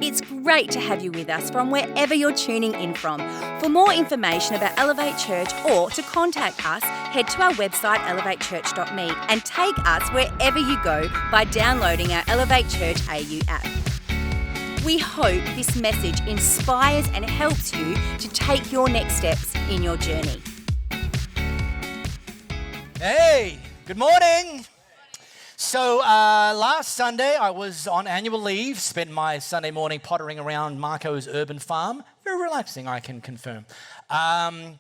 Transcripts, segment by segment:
It's great to have you with us from wherever you're tuning in from. For more information about Elevate Church or to contact us, head to our website elevatechurch.me and take us wherever you go by downloading our Elevate Church AU app. We hope this message inspires and helps you to take your next steps in your journey. Hey, good morning. So last Sunday I was on annual leave, spent my Sunday morning pottering around Marco's urban farm. Very relaxing, I can confirm. And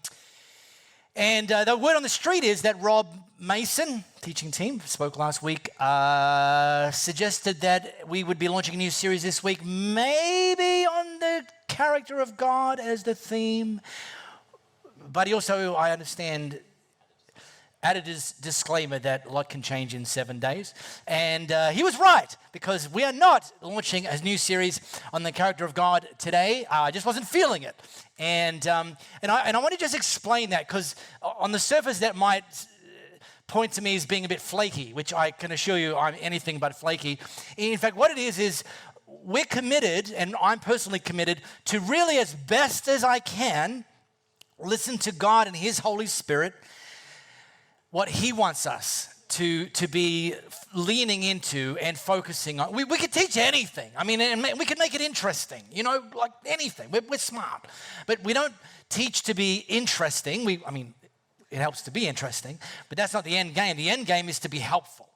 the word on the street is that Rob Mason, teaching team, spoke last week, suggested that we would be launching a new series this week, maybe on the character of God as the theme. But he also, I understand, added his disclaimer that a lot can change in 7 days. And he was right, because we are not launching a new series on the character of God today. I just wasn't feeling it. And I want to just explain that, because on the surface that might point to me as being a bit flaky, which I can assure you I'm anything but flaky. In fact, what it is we're committed, and I'm personally committed, to really, as best as I can, listen to God and His Holy Spirit, what He wants us to be leaning into and focusing on. We could teach anything. I mean, and we could make it interesting, like anything. We're smart. But we don't teach to be interesting. It helps to be interesting, but that's not the end game. The end game is to be helpful.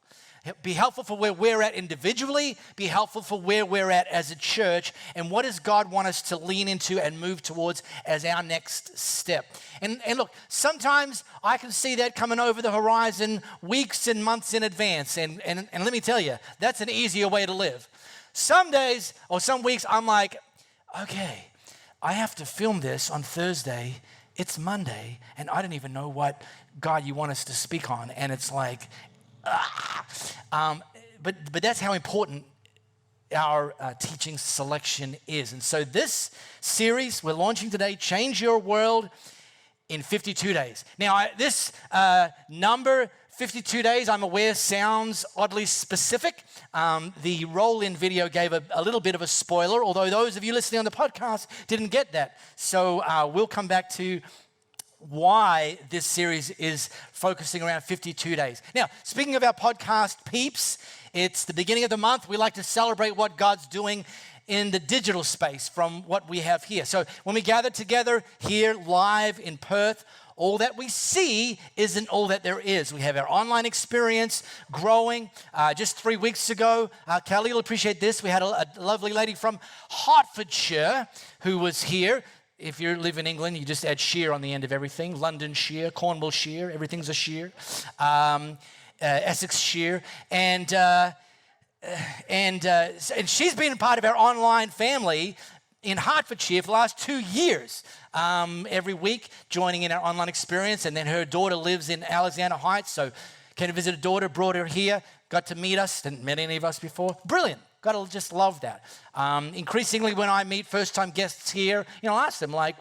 Be helpful for where we're at individually, be helpful for where we're at as a church, and what does God want us to lean into and move towards as our next step. And look, sometimes I can see that coming over the horizon weeks and months in advance, and let me tell you, that's an easier way to live. Some days or some weeks I'm like, okay, I have to film this on Thursday, it's Monday, and I don't even know what, God, you want us to speak on, and it's like, but that's how important our teaching selection is. And so this series we're launching today, Change Your World in 52 Days. Now, this number, 52 days, I'm aware sounds oddly specific. The roll-in video gave a little bit of a spoiler, although those of you listening on the podcast didn't get that. So we'll come back to why this series is focusing around 52 days. Now, speaking of our podcast peeps, it's the beginning of the month. We like to celebrate what God's doing in the digital space from what we have here. So when we gather together here live in Perth, all that we see isn't all that there is. We have our online experience growing. Just 3 weeks ago, Kelly will appreciate this, we had a lovely lady from Hertfordshire who was here. If you live in England, you just add sheer on the end of everything. London sheer, Cornwall sheer, everything's a sheer. Essex sheer. And she's been a part of our online family in Hertfordshire for the last 2 years. Every week, joining in our online experience. And then her daughter lives in Alexander Heights, so came to visit her daughter, brought her here, got to meet us, didn't meet any of us before. Brilliant. Got to just love that. Increasingly, when I meet first-time guests here, I ask them, like,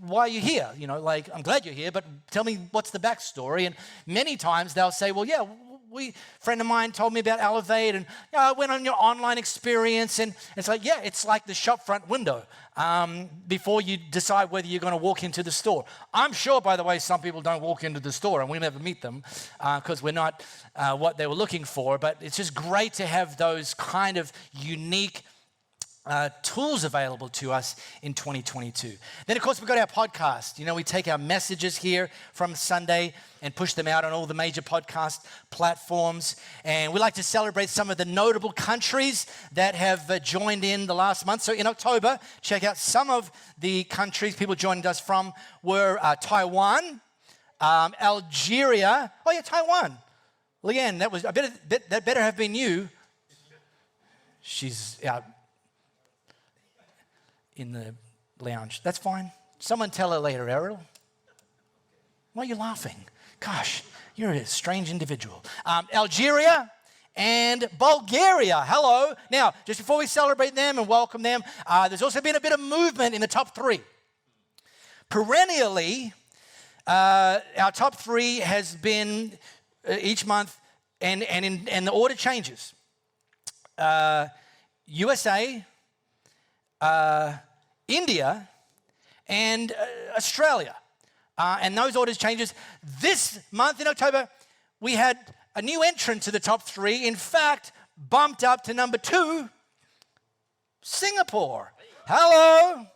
why are you here? I'm glad you're here, but tell me what's the backstory. And many times they'll say, well, yeah, a friend of mine told me about Elevate, and I went on your online experience, and it's like, yeah, it's like the shop front window before you decide whether you're going to walk into the store. I'm sure, by the way, some people don't walk into the store, and we never meet them because we're not what they were looking for, but it's just great to have those kind of unique tools available to us in 2022. Then, of course, we've got our podcast. We take our messages here from Sunday and push them out on all the major podcast platforms. And we like to celebrate some of the notable countries that have joined in the last month. So in October, check out some of the countries people joined us from were Taiwan, Algeria. Oh, yeah, Taiwan. Leanne, that better have been you. She's out in the lounge. That's fine. Someone tell her later, Errol. Why are you laughing? Gosh, you're a strange individual. Algeria and Bulgaria. Hello. Now, just before we celebrate them and welcome them, there's also been a bit of movement in the top three. Perennially, our top three has been each month, and the order changes. USA, India, and Australia. And those orders changes. This month in October, we had a new entrant to the top 3. In fact, bumped up to number 2, Singapore. Hello.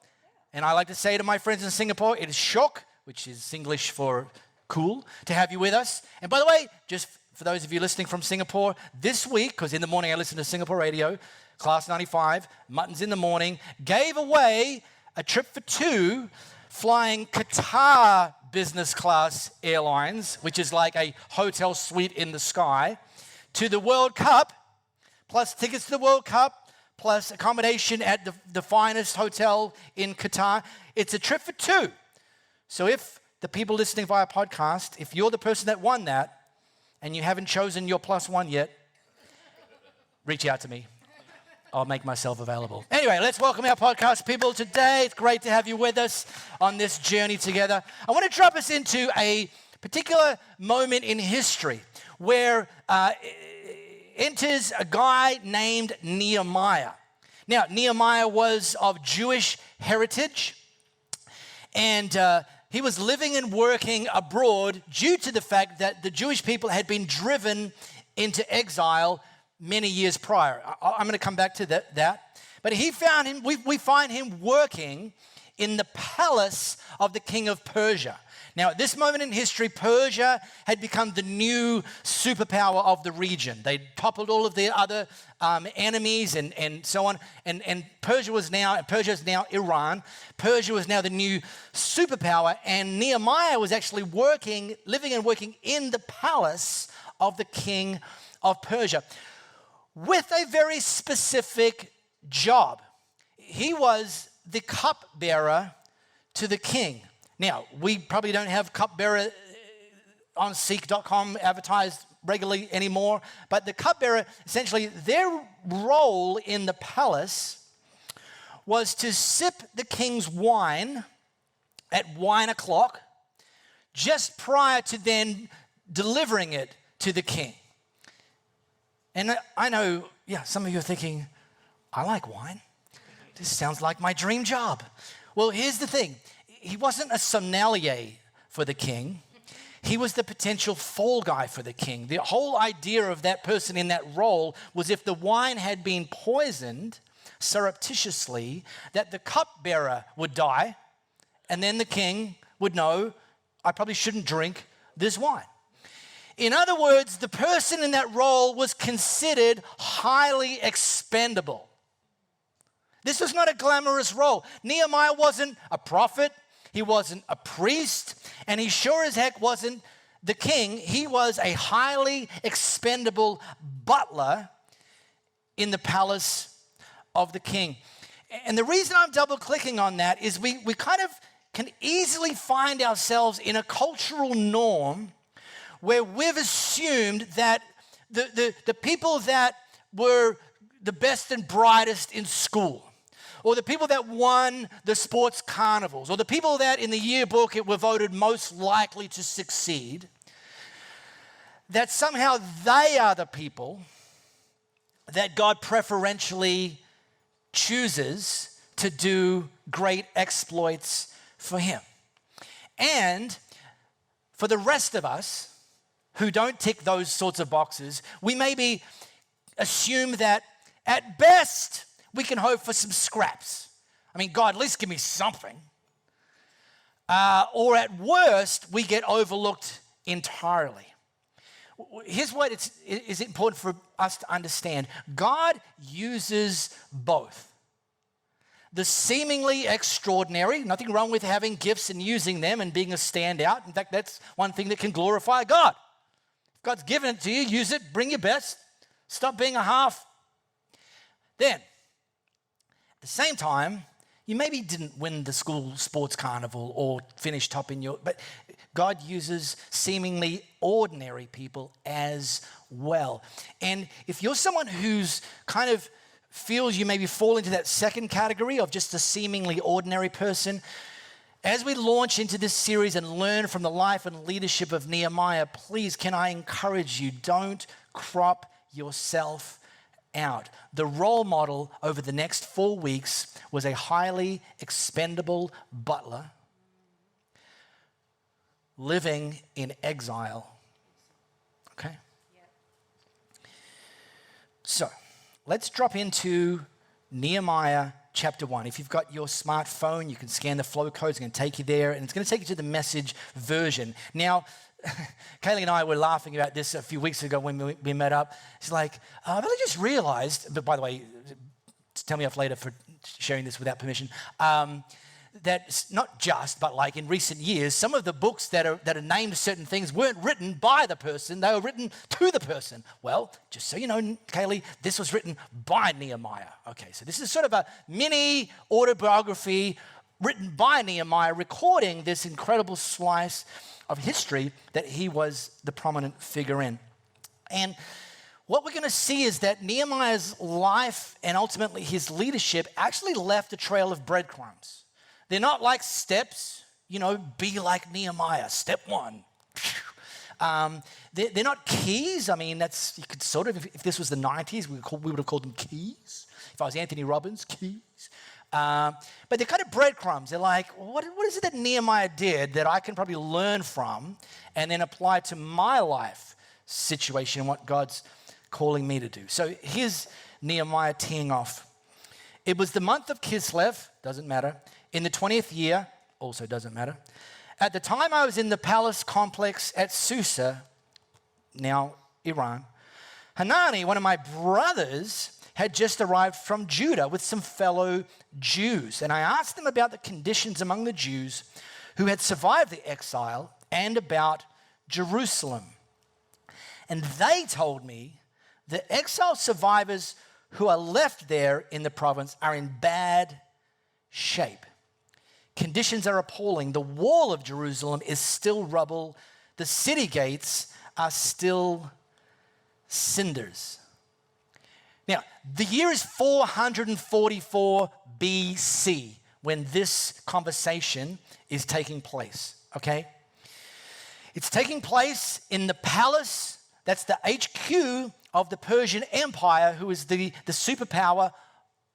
And I like to say to my friends in Singapore, it is shock, which is English for cool, to have you with us. And by the way, just for those of you listening from Singapore, this week, because in the morning I listen to Singapore radio, Class 95, Muttons in the Morning, gave away a trip for 2 flying Qatar Business Class Airlines, which is like a hotel suite in the sky, to the World Cup, plus tickets to the World Cup, plus accommodation at the finest hotel in Qatar. It's a trip for 2. So if the people listening via podcast, if you're the person that won that and you haven't chosen your +1 yet, reach out to me. I'll make myself available. Anyway, let's welcome our podcast people today. It's great to have you with us on this journey together. I want to drop us into a particular moment in history where enters a guy named Nehemiah. Now, Nehemiah was of Jewish heritage, and he was living and working abroad due to the fact that the Jewish people had been driven into exile many years prior. I'm going to come back to that. But we find him working in the palace of the king of Persia. Now, at this moment in history, Persia had become the new superpower of the region. They toppled all of their other enemies and so on. And Persia is now Iran. Persia was now the new superpower. And Nehemiah was actually living and working in the palace of the king of Persia with a very specific job. He was the cupbearer to the king. Now, we probably don't have cupbearer on Seek.com advertised regularly anymore, but the cupbearer, essentially, their role in the palace was to sip the king's wine at wine o'clock just prior to then delivering it to the king. And I know, some of you are thinking, I like wine. This sounds like my dream job. Well, here's the thing. He wasn't a sommelier for the king. He was the potential fall guy for the king. The whole idea of that person in that role was if the wine had been poisoned surreptitiously, that the cupbearer would die, and then the king would know, I probably shouldn't drink this wine. In other words, the person in that role was considered highly expendable. This was not a glamorous role. Nehemiah wasn't a prophet. He wasn't a priest. And he sure as heck wasn't the king. He was a highly expendable butler in the palace of the king. And the reason I'm double clicking on that is we kind of can easily find ourselves in a cultural norm where we've assumed that the people that were the best and brightest in school, or the people that won the sports carnivals, or the people that in the yearbook were voted most likely to succeed, that somehow they are the people that God preferentially chooses to do great exploits for him. And for the rest of us who don't tick those sorts of boxes, we maybe assume that at best we can hope for some scraps. I mean, God, at least give me something. Or at worst, we get overlooked entirely. Here's what is important for us to understand. God uses both. The seemingly extraordinary, nothing wrong with having gifts and using them and being a standout. In fact, that's one thing that can glorify God. If God's given it to you, use it, bring your best. Stop being a half. Then, at the same time, you maybe didn't win the school sports carnival or finish top in your, but God uses seemingly ordinary people as well. And if you're someone who's kind of feels you maybe fall into that second category of just a seemingly ordinary person, as we launch into this series and learn from the life and leadership of Nehemiah, please, can I encourage you, don't crop yourself out. The role model over the next 4 weeks was a highly expendable butler living in exile. Okay? So, let's drop into Nehemiah chapter 1. If you've got your smartphone, you can scan the flow codes. It's going to take you there, and it's going to take you to the Message version. Now, Kaylee and I were laughing about this a few weeks ago when we met up. She's like, but I just realized, but by the way, tell me off later for sharing this without permission, that not just, but like in recent years, some of the books that are named certain things weren't written by the person, they were written to the person. Well, just so you know, Kaylee, this was written by Nehemiah. Okay, so this is sort of a mini autobiography written by Nehemiah, recording this incredible slice of history that he was the prominent figure in. And what we're going to see is that Nehemiah's life and ultimately his leadership actually left a trail of breadcrumbs. They're not like steps, be like Nehemiah, step 1. They're not keys. I mean, you could sort of, if this was the 90s, we would have called them keys. If I was Anthony Robbins, keys. But they're kind of breadcrumbs. They're like, what is it that Nehemiah did that I can probably learn from and then apply to my life situation and what God's calling me to do? So here's Nehemiah teeing off. It was the month of Kislev, doesn't matter, in the 20th year, also doesn't matter. At the time I was in the palace complex at Susa, now Iran, Hanani, one of my brothers, had just arrived from Judah with some fellow Jews. And I asked them about the conditions among the Jews who had survived the exile and about Jerusalem. And they told me the exile survivors who are left there in the province are in bad shape. Conditions are appalling. The wall of Jerusalem is still rubble. The city gates are still cinders. Now, the year is 444 BC when this conversation is taking place, okay? It's taking place in the palace, that's the HQ of the Persian Empire, who is the superpower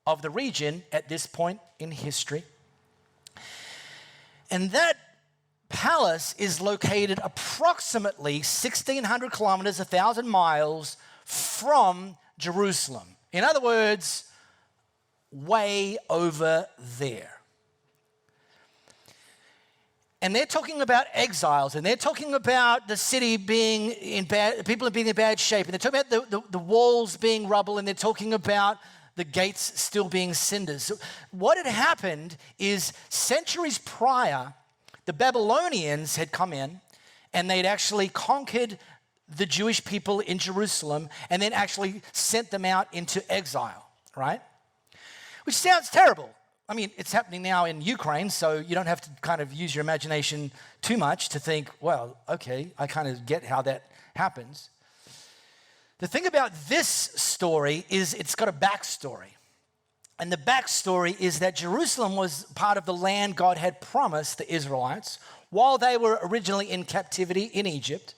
of the region at this point in history. And that palace is located approximately 1,600 kilometers, 1,000 miles from Jerusalem. In other words, way over there. And they're talking about exiles, and they're talking about the city being people being in bad shape, and they're talking about the walls being rubble, and they're talking about the gates still being cinders. So what had happened is centuries prior, the Babylonians had come in, and they'd actually conquered the Jewish people in Jerusalem and then actually sent them out into exile, right? Which sounds terrible. I mean, it's happening now in Ukraine, so you don't have to kind of use your imagination too much to think, well, okay, I kind of get how that happens. The thing about this story is it's got a backstory. And the backstory is that Jerusalem was part of the land God had promised the Israelites while they were originally in captivity in Egypt.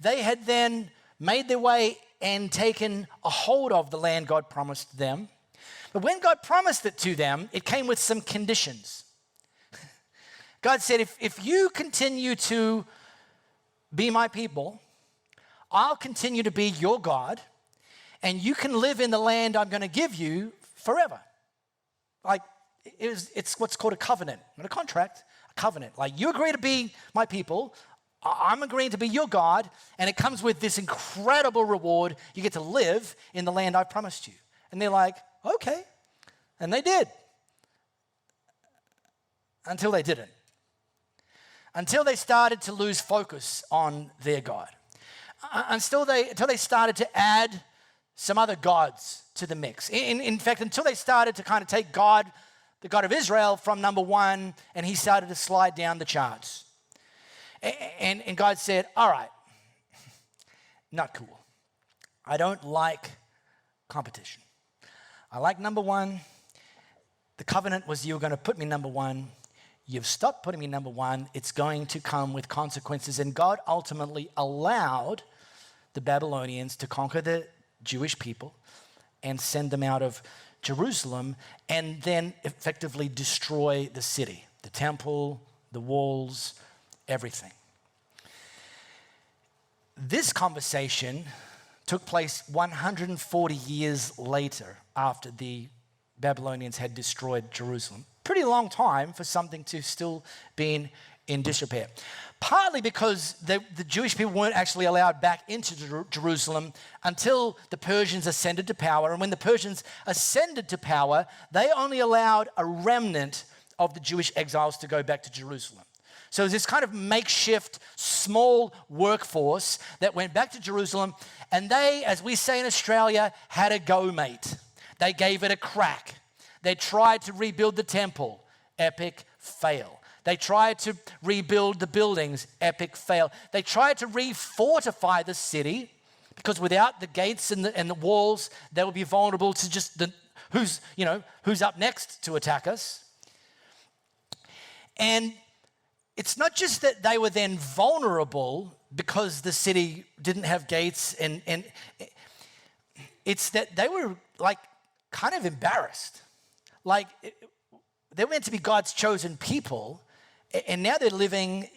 They had then made their way and taken a hold of the land God promised them. But when God promised it to them, it came with some conditions. God said, if you continue to be my people, I'll continue to be your God, and you can live in the land I'm going to give you forever. Like, it's what's called a covenant, not a contract, a covenant. Like, you agree to be my people, I'm agreeing to be your God, and it comes with this incredible reward. You get to live in the land I've promised you. And they're like, okay. And they did. Until they didn't. Until they started to lose focus on their God. Until they started to add some other gods to the mix. In fact, until they started to kind of take God, the God of Israel, from number 1, and he started to slide down the charts. And God said, all right, not cool. I don't like competition. I like number 1. The covenant was you were going to put me number 1. You've stopped putting me number 1. It's going to come with consequences. And God ultimately allowed the Babylonians to conquer the Jewish people. and send them out of Jerusalem and then effectively destroy the city, the temple, the walls, everything. This conversation took place 140 years later after the Babylonians had destroyed Jerusalem. Pretty long time for something to still be in disrepair. Partly because the Jewish people weren't actually allowed back into Jerusalem until the Persians ascended to power. And when the Persians ascended to power, they only allowed a remnant of the Jewish exiles to go back to Jerusalem. So this kind of makeshift small workforce that went back to Jerusalem, and they, as we say in Australia, had a go, mate. They gave it a crack. They tried to rebuild the temple. Epic fail. They tried to rebuild the buildings. Epic fail. They tried to refortify the city because without the gates and the walls, they would be vulnerable to just who's up next to attack us. And it's not just that they were then vulnerable because the city didn't have gates, and it's that they were like kind of embarrassed. Like they were meant to be God's chosen people, and now they're living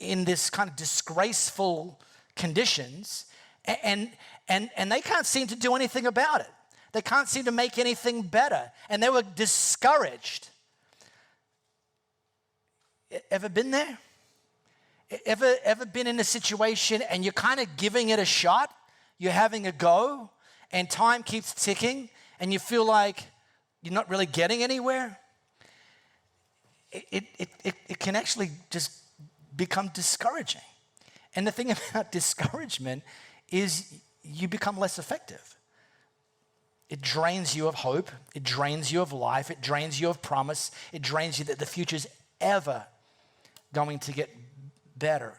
in this kind of disgraceful conditions, and they can't seem to do anything about it. They can't seem to make anything better, and they were discouraged. Ever been there? Ever been in a situation and you're kind of giving it a shot? You're having a go, and time keeps ticking, and you feel like you're not really getting anywhere? It can actually just become discouraging. And the thing about discouragement is you become less effective. It drains you of hope. It drains you of life. It drains you of promise. It drains you that the future's ever going to get better.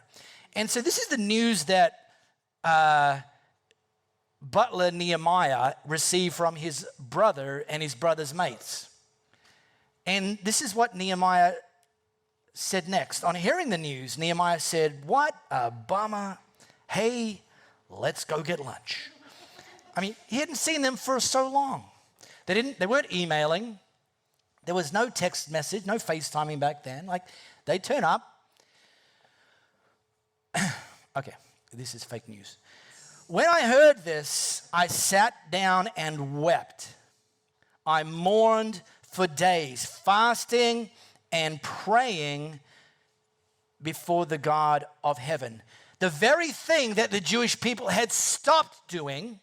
And so this is the news that butler Nehemiah received from his brother and his brother's mates. And this is what Nehemiah said next. On hearing the news, Nehemiah said, "What a bummer. Hey, let's go get lunch." I mean, he hadn't seen them for so long. They weren't emailing. There was no text message, no FaceTiming back then. Like, they turn up. Okay, this is fake news. When I heard this, I sat down and wept. I mourned for days, fasting and praying before the God of heaven. The very thing that the Jewish people had stopped doing,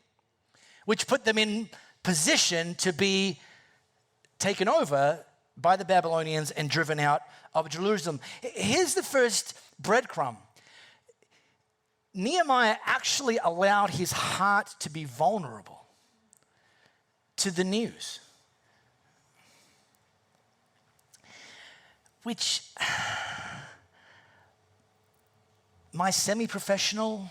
which put them in position to be taken over by the Babylonians and driven out of Jerusalem. Here's the first breadcrumb. Nehemiah actually allowed his heart to be vulnerable to the news, which my semi-professional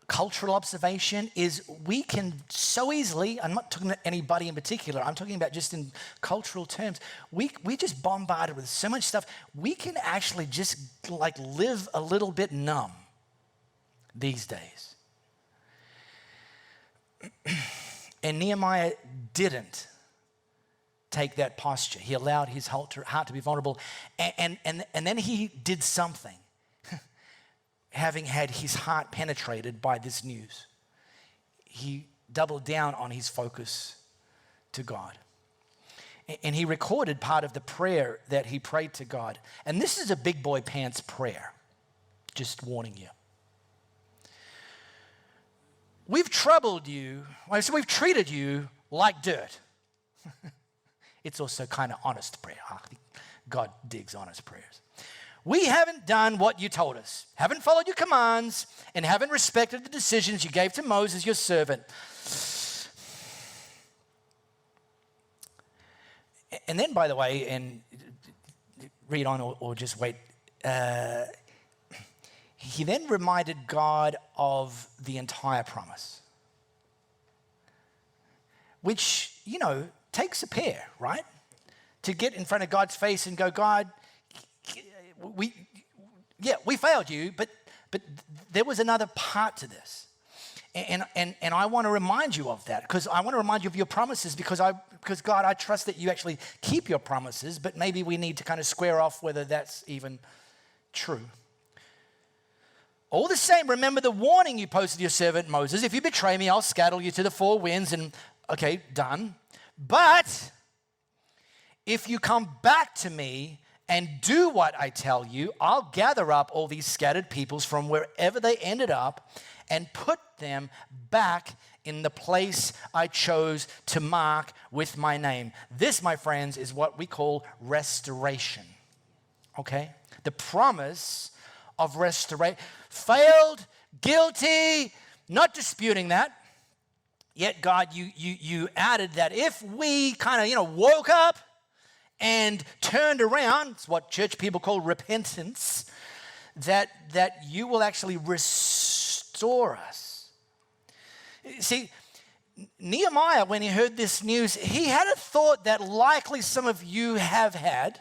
cultural observation is we can so easily, I'm not talking to anybody in particular, I'm talking about just in cultural terms, we just bombarded with so much stuff, we can actually just like live a little bit numb these days. And Nehemiah didn't take that posture. He allowed his heart to be vulnerable, and then he did something. Having had his heart penetrated by this news, he doubled down on his focus to God. And he recorded part of the prayer that he prayed to God. And this is a big boy pants prayer, just warning you. We've troubled you, so we've treated you like dirt. It's also kind of honest prayer. God digs honest prayers. We haven't done what you told us, haven't followed your commands, and haven't respected the decisions you gave to Moses, your servant. And then, by the way, and read on or just wait, he then reminded God of the entire promise, which, takes a pair, right? To get in front of God's face and go, God, we failed you, but there was another part to this. And I want to remind you of that, because I want to remind you of your promises, because God, I trust that you actually keep your promises, but maybe we need to kind of square off whether that's even true. All the same, remember the warning you posted to your servant Moses. If you betray me, I'll scatter you to the four winds. And okay, done. But if you come back to me and do what I tell you, I'll gather up all these scattered peoples from wherever they ended up and put them back in the place I chose to mark with my name. This, my friends, is what we call restoration. Okay? The promise of restoration. Failed, guilty, not disputing that. Yet, God, you added that if we kind of, woke up and turned around, it's what church people call repentance, that you will actually restore us. See, Nehemiah, when he heard this news, he had a thought that likely some of you have had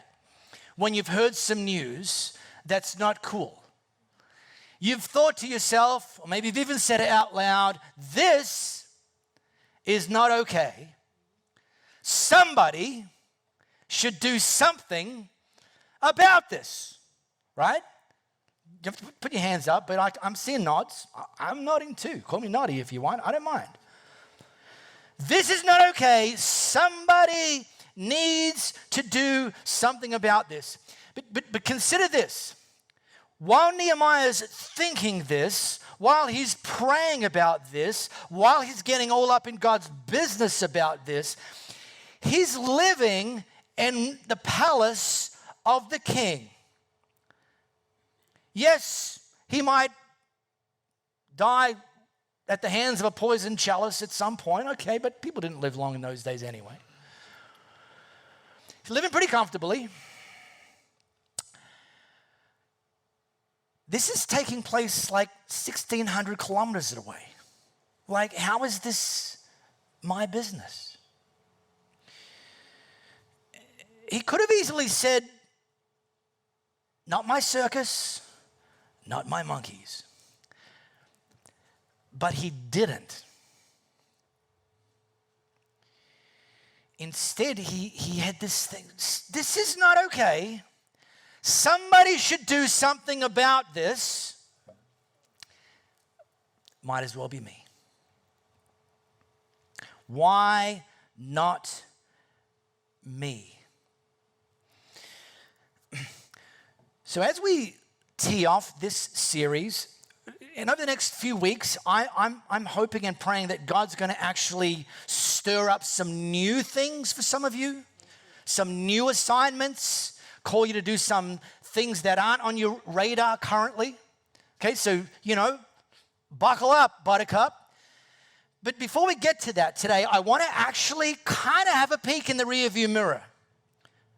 when you've heard some news that's not cool. You've thought to yourself, or maybe you've even said it out loud, this is not okay. Somebody should do something about this, right? You have to put your hands up, but I'm seeing nods. I'm nodding too. Call me naughty if you want. I don't mind. This is not okay. Somebody needs to do something about this. But consider this. While Nehemiah's thinking this, while he's praying about this, while he's getting all up in God's business about this, he's living in the palace of the king. Yes, he might die at the hands of a poisoned chalice at some point, okay, but people didn't live long in those days anyway. He's living pretty comfortably. This is taking place like 1,600 kilometers away. Like, how is this my business? He could have easily said, not my circus, not my monkeys. But he didn't. Instead, he had this thing. This is not okay. Somebody should do something about this. Might as well be me. Why not me? So as we tee off this series, and over the next few weeks, I'm hoping and praying that God's going to actually stir up some new things for some of you, some new assignments, call you to do some things that aren't on your radar currently. Okay, so, buckle up, buttercup. But before we get to that today, I want to actually kind of have a peek in the rearview mirror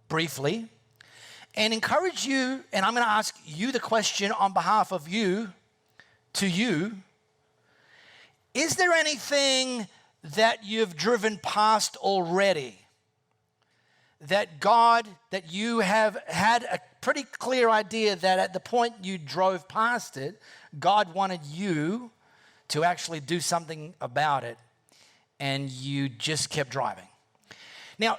briefly and encourage you, and I'm going to ask you the question on behalf of you, to you. Is there anything that you've driven past already that you have had a pretty clear idea that at the point you drove past it, God wanted you to actually do something about it, and you just kept driving? Now,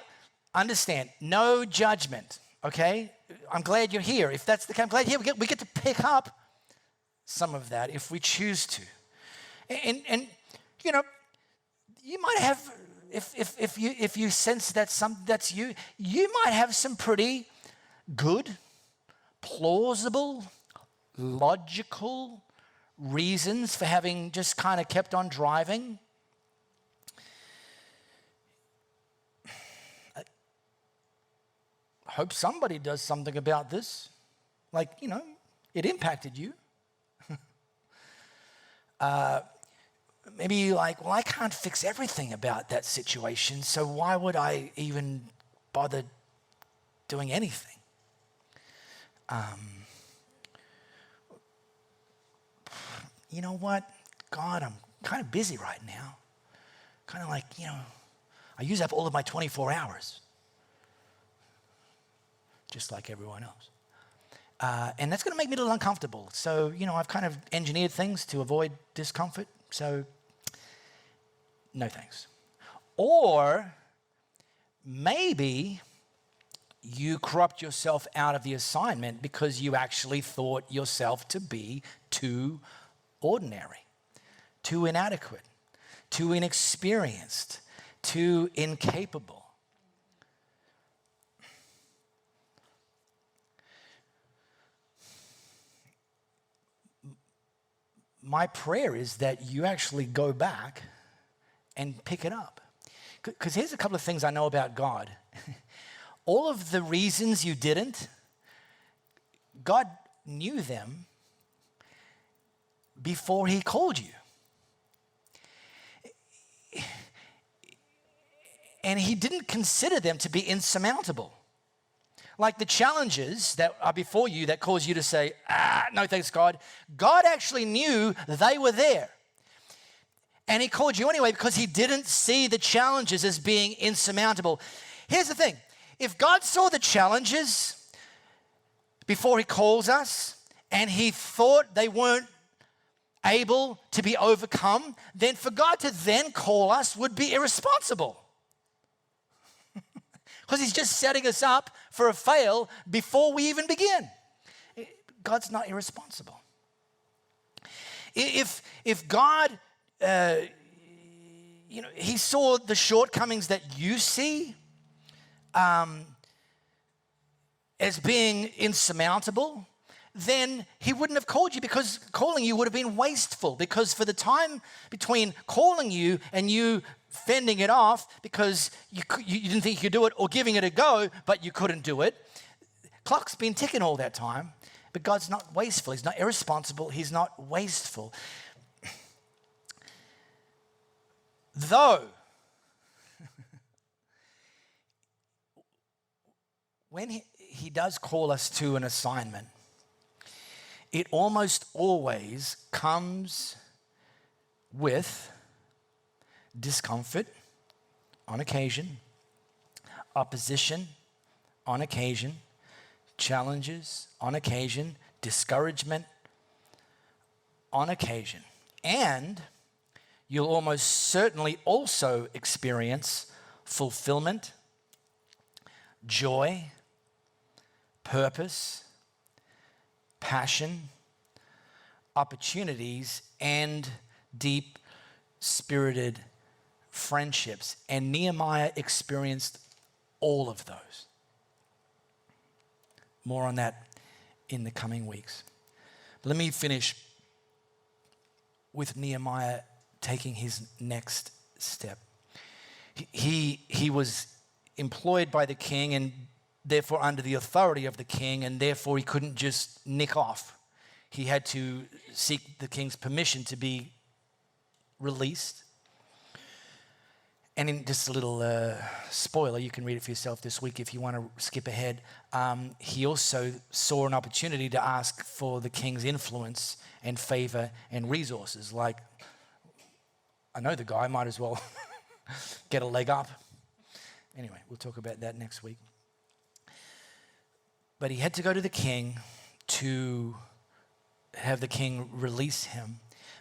understand, no judgment, okay? I'm glad you're here. If that's the case, I'm glad you're here. We get to pick up some of that if we choose to. And you might have, if you sense that's you might have some pretty good, plausible, logical reasons for having just kind of kept on driving. I hope somebody does something about this. Like, it impacted you. Maybe you're like, well, I can't fix everything about that situation, so why would I even bother doing anything? You know what? God, I'm kind of busy right now. Kind of like, I use up all of my 24 hours. Just like everyone else. And that's going to make me a little uncomfortable. So, I've kind of engineered things to avoid discomfort. So, no thanks. Or maybe you corrupt yourself out of the assignment because you actually thought yourself to be too ordinary, too inadequate, too inexperienced, too incapable. My prayer is that you actually go back and pick it up. Because here's a couple of things I know about God. All of the reasons you didn't, God knew them before he called you. And he didn't consider them to be insurmountable. Like the challenges that are before you that cause you to say, no thanks, God. God actually knew they were there. And he called you anyway because he didn't see the challenges as being insurmountable. Here's the thing. If God saw the challenges before he calls us and he thought they weren't able to be overcome, then for God to then call us would be irresponsible. Because he's just setting us up for a fail before we even begin. God's not irresponsible. If God, he saw the shortcomings that you see as being insurmountable, then he wouldn't have called you, because calling you would have been wasteful. Because for the time between calling you and you fending it off because you didn't think you could do it, or giving it a go but you couldn't do it, clock's been ticking all that time. But God's not wasteful. He's not irresponsible. He's not wasteful. Though, when he does call us to an assignment, it almost always comes with discomfort on occasion, opposition on occasion, challenges on occasion, discouragement on occasion. And you'll almost certainly also experience fulfillment, joy, purpose, passion, opportunities, and deep spirited friendships. And Nehemiah experienced all of those. More on that in the coming weeks. But let me finish with Nehemiah taking his next step. He was employed by the king and therefore under the authority of the king, and therefore he couldn't just nick off. He had to seek the king's permission to be released. And in just a little spoiler, you can read it for yourself this week if you want to skip ahead. He also saw an opportunity to ask for the king's influence and favor and resources. Like, I know the guy, might as well get a leg up. Anyway, we'll talk about that next week. But he had to go to the king to have the king release him.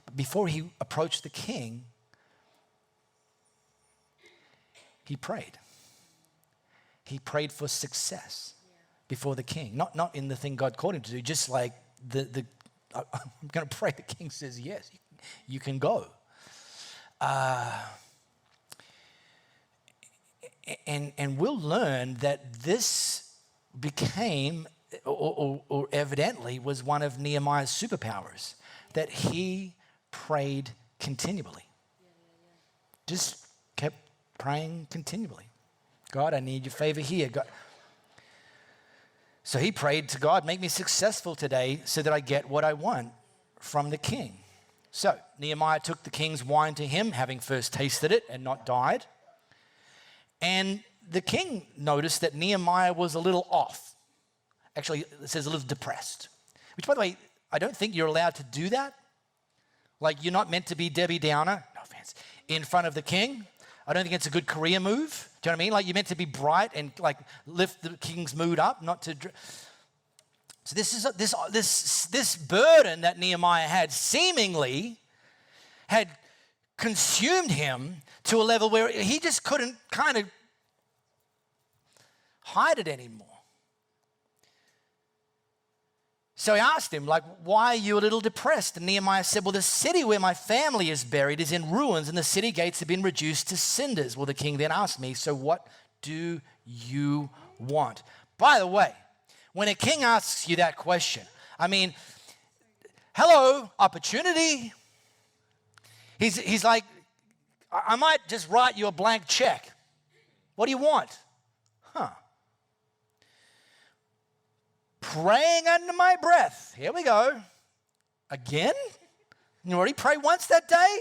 But before he approached the king, he prayed. He prayed for success before the king. Not in the thing God called him to do, just like I'm going to pray the king says, yes, you can go. And we'll learn that this became, or evidently was one of Nehemiah's superpowers, that he prayed continually. Just kept praying continually. God, I need your favor here. God. So he prayed to God, make me successful today so that I get what I want from the king. So Nehemiah took the king's wine to him, having first tasted it and not died. And the king noticed that Nehemiah was a little off. Actually, it says a little depressed. Which, by the way, I don't think you're allowed to do that. Like, you're not meant to be Debbie Downer, no offense, in front of the king. I don't think it's a good career move. Do you know what I mean? Like, you're meant to be bright and like lift the king's mood up, not to. So this burden that Nehemiah had seemingly had consumed him to a level where he just couldn't kind of hide it anymore. So he asked him, like, why are you a little depressed? And Nehemiah said, well, the city where my family is buried is in ruins and the city gates have been reduced to cinders. Well, the king then asked me, so what do you want? By the way, when a king asks you that question, I mean, hello, opportunity. He's like, I might just write you a blank check. What do you want? Praying under my breath. Here we go. Again? You already prayed once that day?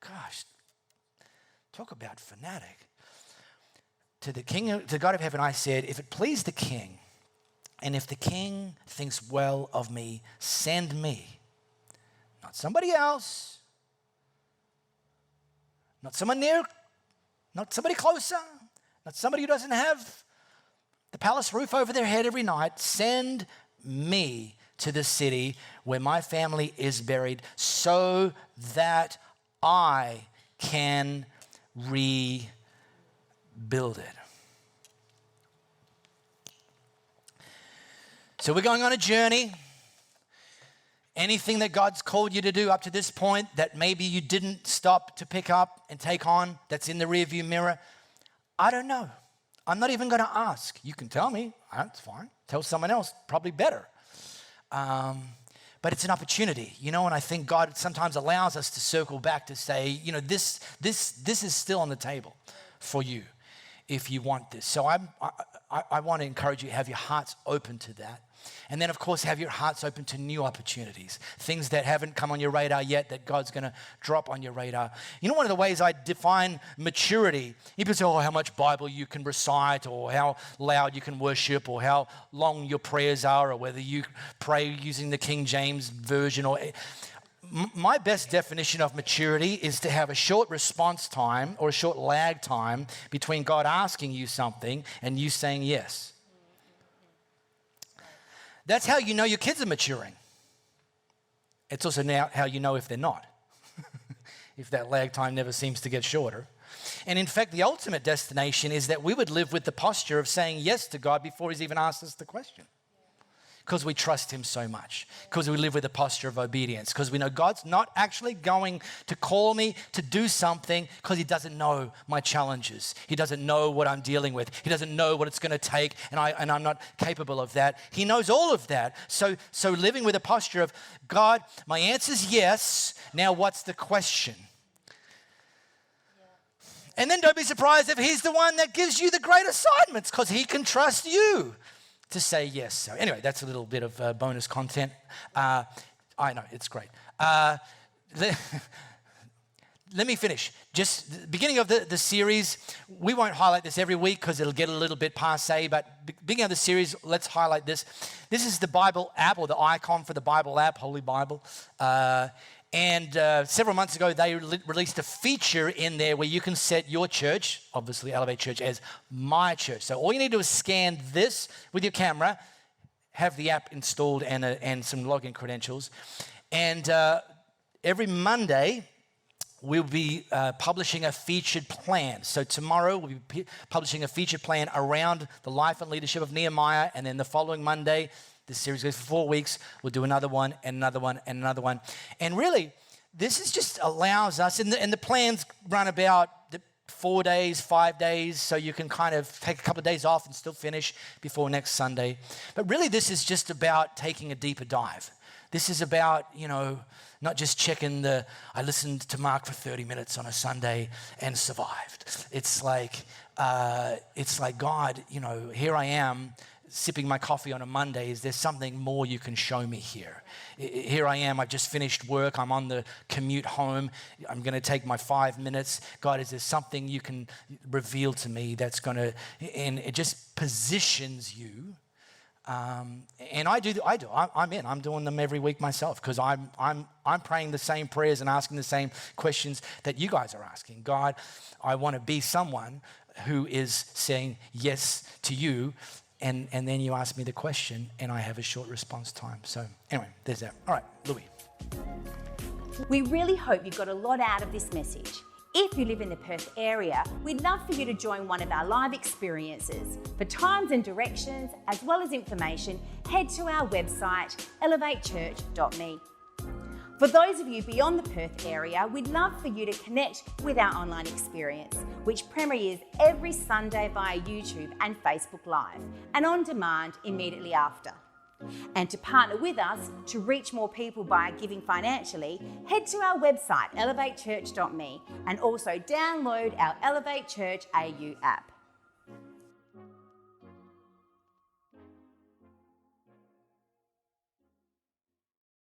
Gosh, talk about fanatic. To the God of heaven, I said, if it please the king, and if the king thinks well of me, send me. Not somebody else. Not someone near. Not somebody closer. Not somebody who doesn't have the palace roof over their head every night. Send me to the city where my family is buried so that I can rebuild it. So we're going on a journey. Anything that God's called you to do up to this point that maybe you didn't stop to pick up and take on, that's in the rearview mirror, I don't know. I'm not even going to ask. You can tell me. That's fine. Tell someone else, probably better. But it's an opportunity, you know, and I think God sometimes allows us to circle back to say, you know, this is still on the table for you if you want this. So I want to encourage you to have your hearts open to that. And then, of course, have your hearts open to new opportunities, things that haven't come on your radar yet that God's going to drop on your radar. You know, one of the ways I define maturity, people say, oh, how much Bible you can recite or how loud you can worship or how long your prayers are or whether you pray using the King James Version. My best definition of maturity is to have a short response time or a short lag time between God asking you something and you saying yes. That's how you know your kids are maturing. It's also now how you know if they're not. If that lag time never seems to get shorter. And in fact, the ultimate destination is that we would live with the posture of saying yes to God before he's even asked us the question. Because we trust him so much. Because we live with a posture of obedience. Because we know God's not actually going to call me to do something because he doesn't know my challenges. He doesn't know what I'm dealing with. He doesn't know what it's going to take, and I'm not capable of that. He knows all of that. So living with a posture of, God, my answer's yes. Now what's the question? And then don't be surprised if he's the one that gives you the great assignments because he can trust you to say yes. So anyway, that's a little bit of bonus content. I know, it's great. Let me finish. Just the beginning of the series, we won't highlight this every week because it'll get a little bit passé, but beginning of the series, let's highlight this. This is the Bible app or the icon for the Bible app, Holy Bible. And several months ago, they released a feature in there where you can set your church, obviously Elevate Church, as my church. So all you need to do is scan this with your camera, have the app installed and some login credentials. And every Monday, we'll be publishing a featured plan. So tomorrow, we'll be publishing a featured plan around the life and leadership of Nehemiah. And then the following Monday, this series goes for 4 weeks. We'll do another one and another one and another one. And really, this is just allows us, and the plans run about 4 days, 5 days, so you can kind of take a couple of days off and still finish before next Sunday. But really, this is just about taking a deeper dive. This is about, you know, not just checking I listened to Mark for 30 minutes on a Sunday and survived. It's like God, you know, here I am, sipping my coffee on a Monday. Is there something more you can show me here? Here I am, I've just finished work, I'm on the commute home, I'm going to take my 5 minutes. God, is there something you can reveal to me that's going to, and it just positions you. And I'm doing them every week myself because I'm praying the same prayers and asking the same questions that you guys are asking. God, I want to be someone who is saying yes to you. And then you ask me the question, and I have a short response time. So anyway, there's that. All right, Louis. We really hope you got a lot out of this message. If you live in the Perth area, we'd love for you to join one of our live experiences. For times and directions, as well as information, head to our website, elevatechurch.me. For those of you beyond the Perth area, we'd love for you to connect with our online experience, which premieres every Sunday via YouTube and Facebook Live, and on demand immediately after. And to partner with us to reach more people by giving financially, head to our website, elevatechurch.me, and also download our Elevate Church AU app.